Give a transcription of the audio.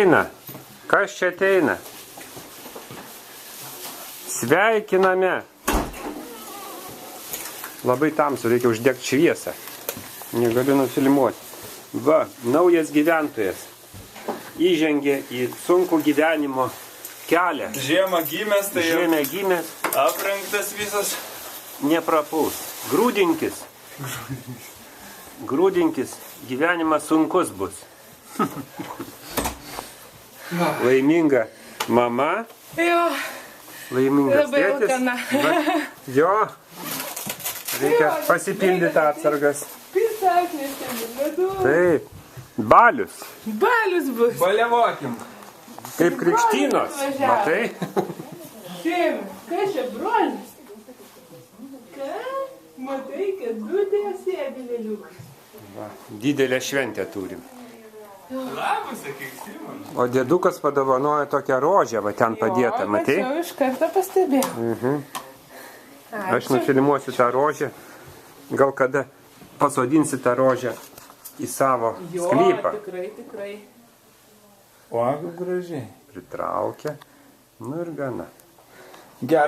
Eina. Kas čia ateina? Sveikiname. Labai tamsu, reikia uždegti šviesą. Negaliu nufilmuoti. Va, naujas gyventojas. Įžengė į sunkų gyvenimo kelią. Žiemą gimęs, tai Žiemę gimęs. aprengtas visas. Neprapuls. Grūdinkis. Grūdinkis. Gyvenimas sunkus bus. Laiminga mama. Jo, Laimingas labai tėtis. alkana. Jo. Reikia pasipildyti atsargas. Pisaknės ten medu. Taip. Balius. Balius bus. Balevokim. Kaip krikštynos. Matai? Šeima, kas čia brolis? Ką? Matai, kad dūdė sėdi lėliukas. Va, didelę šventę turim. Labas, sakyk, Simon. O dėdukas padovanojo tokią rožę, va ten padėtą, matai? Jau iš karto pastebėjau. Aš nufilmuosiu tą rožę. Gal kada pasodinsi tą rožę į savo sklypą. Tikrai. O, kaip gražiai. Pritraukia. Nu ir gana. Gerai.